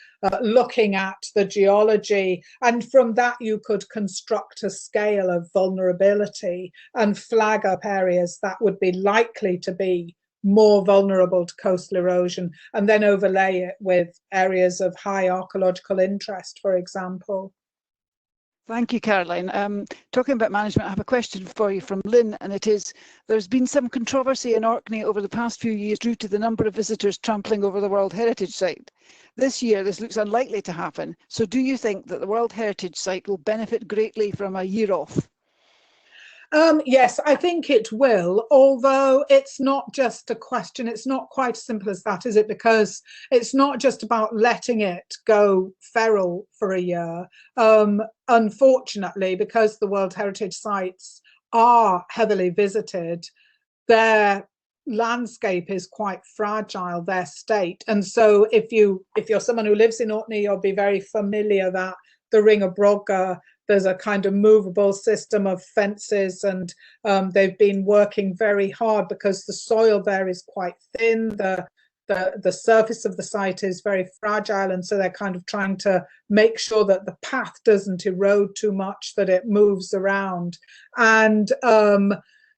looking at the geology, and from that you could construct a scale of vulnerability and flag up areas that would be likely to be more vulnerable to coastal erosion, and then overlay it with areas of high archaeological interest, for example. Thank you, Caroline. Talking about management, I have a question for you from Lynn, and it is, there's been some controversy in Orkney over the past few years due to the number of visitors trampling over the World Heritage Site. This year, this looks unlikely to happen. So do you think that the World Heritage Site will benefit greatly from a year off? Yes, I think it will, although it's not just a question, it's not quite as simple as that, is it? Because it's not just about letting it go feral for a year. Unfortunately, because the World Heritage Sites are heavily visited, their landscape is quite fragile, their state. And so if you're someone who lives in Orkney, you'll be very familiar that the Ring of Brodgar, there's a kind of movable system of fences, and they've been working very hard because the soil there is quite thin. The surface of the site is very fragile, and so they're kind of trying to make sure that the path doesn't erode too much, that it moves around. And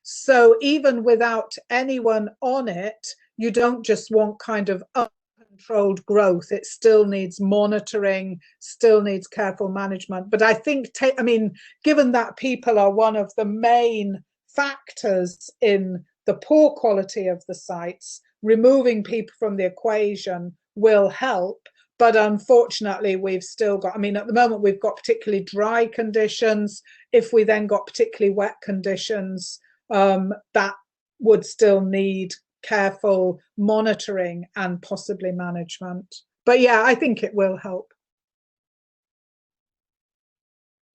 so even without anyone on it, you don't just want kind of uncontrolled growth. It still needs monitoring, still needs careful management. But I think, I mean, given that people are one of the main factors in the poor quality of the sites, removing people from the equation will help. But unfortunately, we've still got, I mean, at the moment, we've got particularly dry conditions. If we then got particularly wet conditions, that would still need careful monitoring and possibly management. But yeah, I think it will help.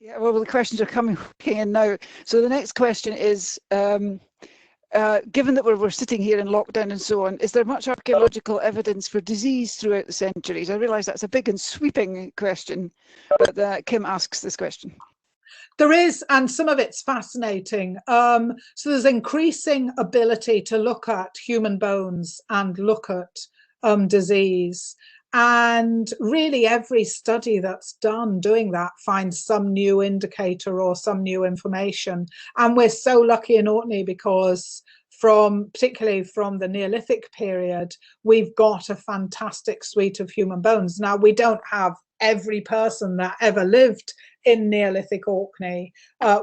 Yeah, well, the questions are coming in now. So the next question is, given that we're sitting here in lockdown and so on, is there much archaeological evidence for disease throughout the centuries? I realise that's a big and sweeping question, but Kim asks this question. There is, and some of it's fascinating. So there's increasing ability to look at human bones and look at disease. And really every study that's done doing that finds some new indicator or some new information. And we're so lucky in Orkney because particularly from the Neolithic period, we've got a fantastic suite of human bones. Now, we don't have every person that ever lived in Neolithic Orkney.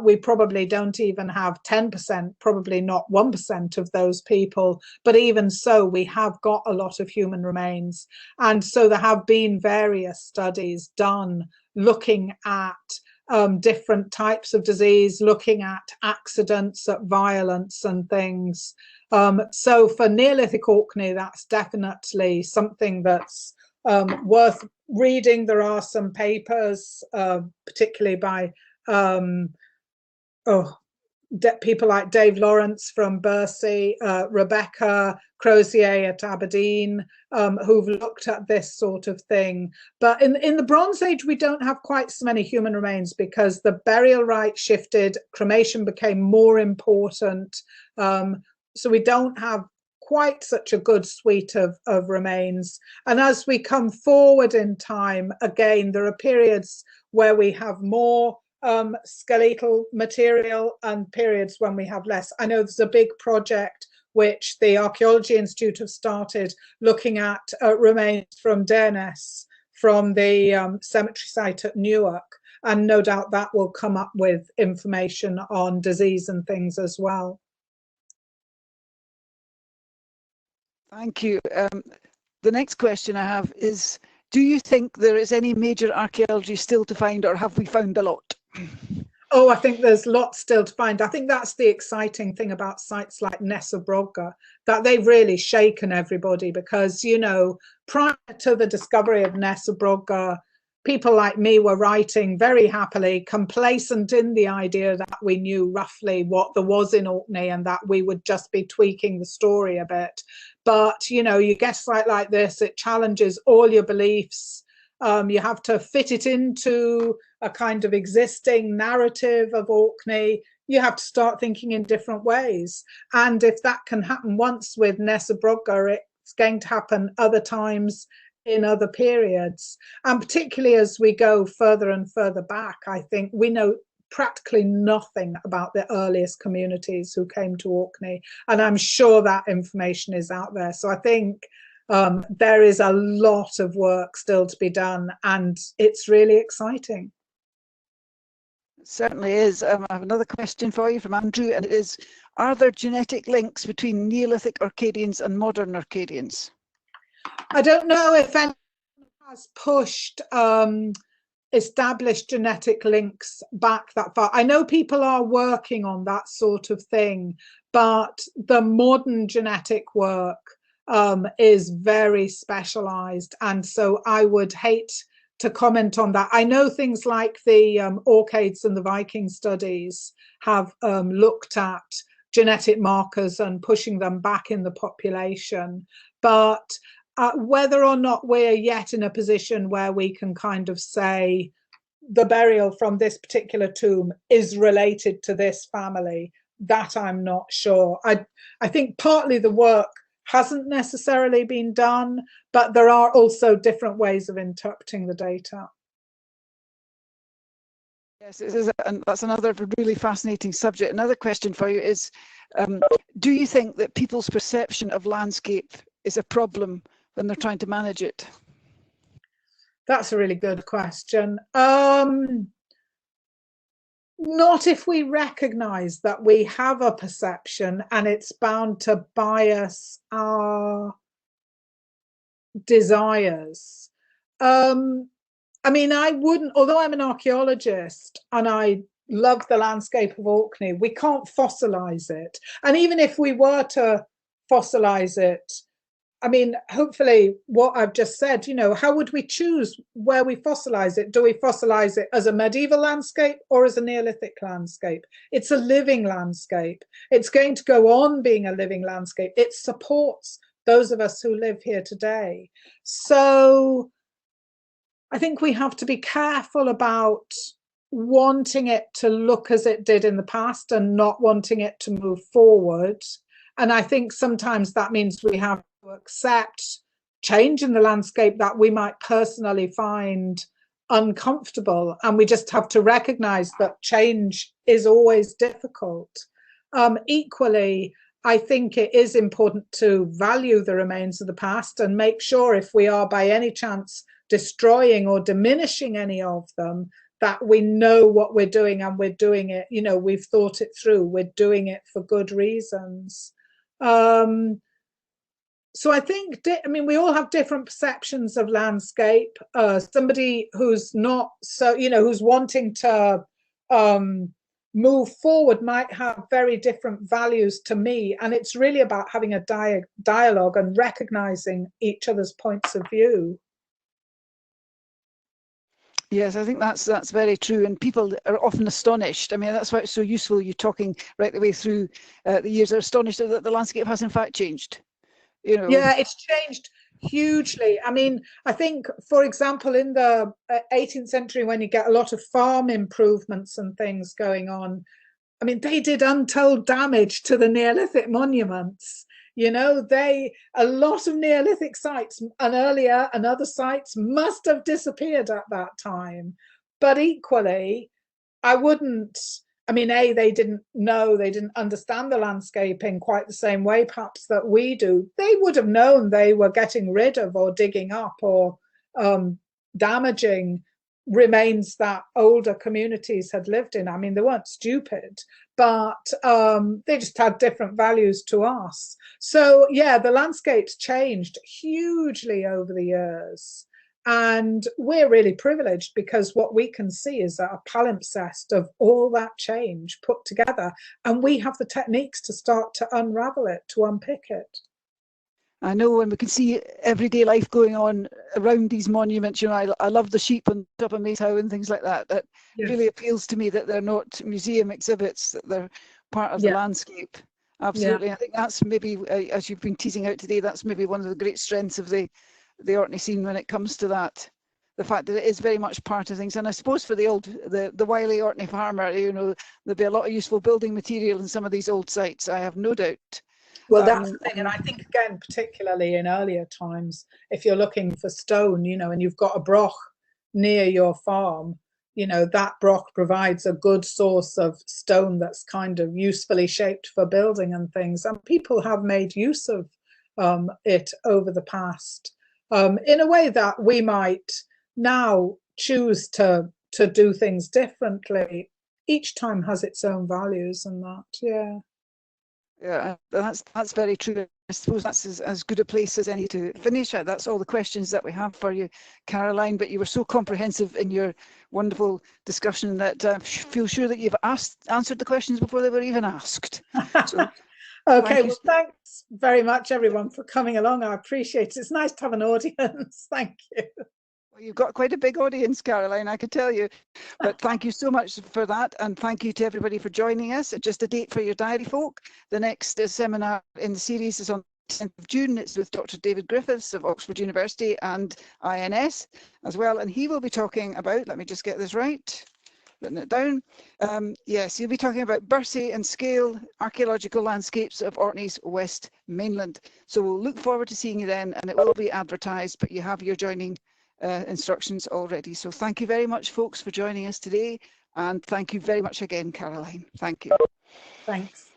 We probably don't even have 10%, probably not 1% of those people. But even so, we have got a lot of human remains. And so there have been various studies done looking at different types of disease, looking at accidents, at violence and things. So for Neolithic Orkney, that's definitely something that's worth reading. There are some papers, particularly by people like Dave Lawrence from Bursey, Rebecca Crozier at Aberdeen, who've looked at this sort of thing. But in the Bronze Age, we don't have quite so many human remains because the burial rite shifted, cremation became more important. So we don't have quite such a good suite of remains. And as we come forward in time, again, there are periods where we have more skeletal material and periods when we have less. I know there's a big project which the Archaeology Institute have started looking at remains from Durness, from the cemetery site at Newark, and no doubt that will come up with information on disease and things as well. Thank you. The next question I have is, do you think there is any major archaeology still to find, or have we found a lot? Oh, I think there's lots still to find. I think that's the exciting thing about sites like Ness of Brodgar, that they've really shaken everybody because, you know, prior to the discovery of Ness of Brodgar, people like me were writing very happily, complacent in the idea that we knew roughly what there was in Orkney and that we would just be tweaking the story a bit. But, you know, you get a site like this, it challenges all your beliefs. You have to fit it into a kind of existing narrative of Orkney. You have to start thinking in different ways. And if that can happen once with Ness of Brodgar, it's going to happen other times in other periods. And particularly as we go further and further back, I think we know practically nothing about the earliest communities who came to Orkney. And I'm sure that information is out there. So I think there is a lot of work still to be done, and it's really exciting. It certainly is. I have another question for you from Andrew, and it is, are there genetic links between Neolithic Orcadians and modern Orcadians? I don't know if anyone has pushed established genetic links back that far. I know people are working on that sort of thing, but the modern genetic work is very specialized, and so I would hate to comment on that. I know things like the Orcades and the Viking studies have looked at genetic markers and pushing them back in the population, but whether or not we're yet in a position where we can kind of say the burial from this particular tomb is related to this family, that I'm not sure. I think partly the work hasn't necessarily been done, but there are also different ways of interpreting the data. Yes, it is, and that's another really fascinating subject. Another question for you is, do you think that people's perception of landscape is a problem when they're trying to manage it? That's a really good question. Not if we recognize that we have a perception and it's bound to bias our desires. I mean, I wouldn't, although I'm an archaeologist and I love the landscape of Orkney, we can't fossilize it. And even if we were to fossilize it, I mean, hopefully what I've just said, you know, how would we choose where we fossilize it? Do we fossilize it as a medieval landscape or as a Neolithic landscape? It's a living landscape. It's going to go on being a living landscape. It supports those of us who live here today. So I think we have to be careful about wanting it to look as it did in the past and not wanting it to move forward. And I think sometimes that means we have to accept change in the landscape that we might personally find uncomfortable. And we just have to recognize that change is always difficult. Equally, I think it is important to value the remains of the past and make sure if we are by any chance destroying or diminishing any of them, that we know what we're doing and we're doing it, you know, we've thought it through, we're doing it for good reasons. So I think, I mean, we all have different perceptions of landscape. Somebody who's not so, you know, who's wanting to move forward might have very different values to me. And it's really about having a dialogue and recognizing each other's points of view. Yes, I think that's very true, and people are often astonished. I mean, that's why it's so useful. You're talking right the way through the years. They're astonished that the landscape has in fact changed. You know. Yeah, it's changed hugely. I mean, I think, for example, in the 18th century, when you get a lot of farm improvements and things going on, I mean, they did untold damage to the Neolithic monuments. You know, a lot of Neolithic sites and earlier and other sites must have disappeared at that time. But equally, I mean, they didn't understand the landscape in quite the same way, perhaps, that we do. They would have known they were getting rid of or digging up or damaging remains that older communities had lived in. I mean, they weren't stupid, but they just had different values to us. So yeah, the landscape's changed hugely over the years. And we're really privileged because what we can see is a palimpsest of all that change put together. And we have the techniques to start to unravel it, to unpick it. I know, and we can see everyday life going on around these monuments. You know, I love the sheep on top of Maytow and things like that. That Yes. really appeals to me, that they're not museum exhibits, that they're part of the landscape. Absolutely. Yeah. I think that's maybe, as you've been teasing out today, that's maybe one of the great strengths of the Orkney scene when it comes to that. The fact that it is very much part of things. And I suppose for the wily Orkney farmer, you know, there'll be a lot of useful building material in some of these old sites, I have no doubt. Well, that's the thing. And I think, again, particularly in earlier times, if you're looking for stone, you know, and you've got a broch near your farm, you know, that broch provides a good source of stone that's kind of usefully shaped for building and things. And people have made use of it over the past in a way that we might now choose to do things differently. Each time has its own values and that, yeah. Yeah, that's very true. I suppose that's as good a place as any to finish at. That's all the questions that we have for you, Caroline. But you were so comprehensive in your wonderful discussion that I feel sure that you've answered the questions before they were even asked. So, okay, well, thanks very much, everyone, for coming along. I appreciate it. It's nice to have an audience. Thank you. You've got quite a big audience, Caroline, I can tell you. But thank you so much for that. And thank you to everybody for joining us. Just a date for your diary, folk. The next seminar in the series is on the 10th of June. It's with Dr. David Griffiths of Oxford University and INS as well. And he will be talking about, let me just get this right, written it down. Yes, he'll be talking about Bursey and scale archaeological landscapes of Orkney's West Mainland. So we'll look forward to seeing you then, and it will be advertised, but you have your joining instructions already. So thank you very much, folks, for joining us today. And thank you very much again, Caroline. Thank you. Thanks.